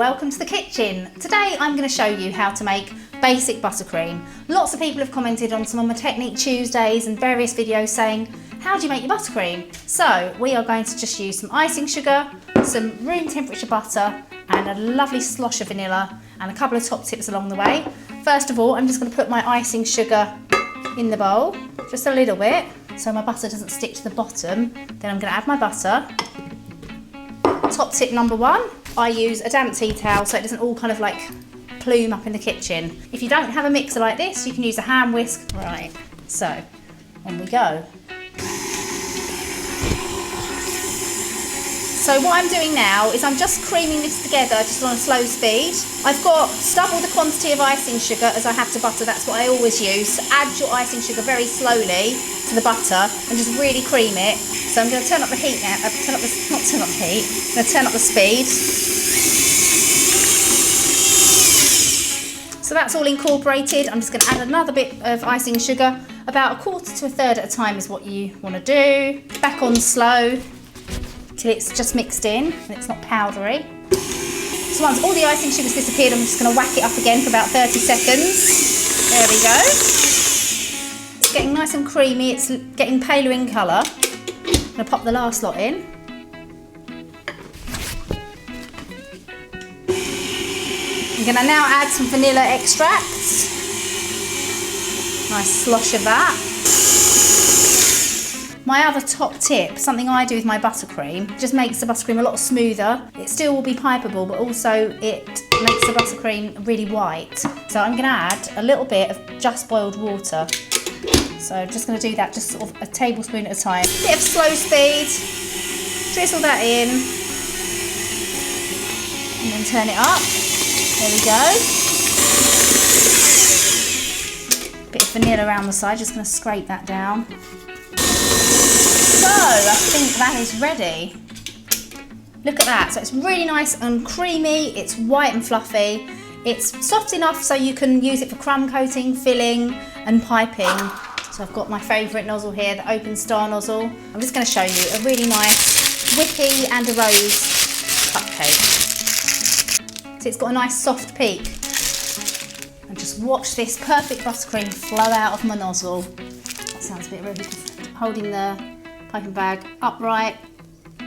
welcome to the kitchen. Today I'm going to show you how to make basic buttercream. Lots of people have commented on some of my Technique Tuesdays and various videos saying, how do you make your buttercream? So we are going to just use some icing sugar, some room temperature butter and a lovely slosh of vanilla and a couple of top tips along the way. First of all, I'm just going to put my icing sugar in the bowl, just a little bit, so my butter doesn't stick to the bottom. Then I'm going to add my butter. Top tip number one, I use a damp tea towel so it doesn't all kind of like plume up in the kitchen. If you don't have a mixer like this, you can use a hand whisk. Right, so on we go. So what I'm doing now is I'm just creaming this together just on a slow speed. I've got double the quantity of icing sugar as I have to butter. That's what I always use. So add your icing sugar very slowly to the butter and just really cream it. So I'm going to turn up the heat now. I'm going to turn up the speed. So that's all incorporated. I'm just going to add another bit of icing sugar. About a quarter to a third at a time is what you want to do. Back on slow till it's just mixed in and it's not powdery. So once all the icing sugar's disappeared, I'm just going to whack it up again for about 30 seconds. There we go. It's getting nice and creamy. It's getting paler in colour. I'm going to pop the last lot in. I'm going to now add some vanilla extract. Nice slosh of that. My other top tip, something I do with my buttercream, just makes the buttercream a lot smoother. It still will be pipeable, but also it makes the buttercream really white. So I'm going to add a little bit of just boiled water. So I'm just going to do that just sort of a tablespoon at a time. Bit of slow speed, drizzle that in, and then turn it up. There we go. Bit of vanilla around the side, just going to scrape that down. So I think that is ready. Look at that. So it's really nice and creamy. It's white and fluffy. It's soft enough so you can use it for crumb coating, filling and piping. So I've got my favourite nozzle here, the open star nozzle. I'm just going to show you a really nice whippy and a rose cupcake. So it's got a nice soft peak. And just watch this perfect buttercream flow out of my nozzle. That sounds a bit rude. Holding the piping bag upright,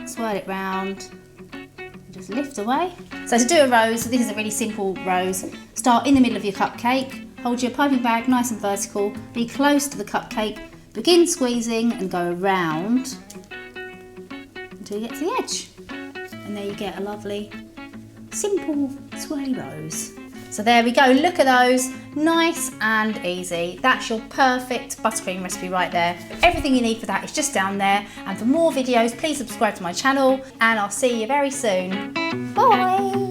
swirl it round, and just lift away. So to do a rose, this is a really simple rose. Start in the middle of your cupcake, hold your piping bag nice and vertical, be close to the cupcake, begin squeezing and go around until you get to the edge. And there you get a lovely, simple swirly rose. So there we go, look at those, nice and easy. That's your perfect buttercream recipe right there. Everything you need for that is just down there. And for more videos, please subscribe to my channel and I'll see you very soon. Bye.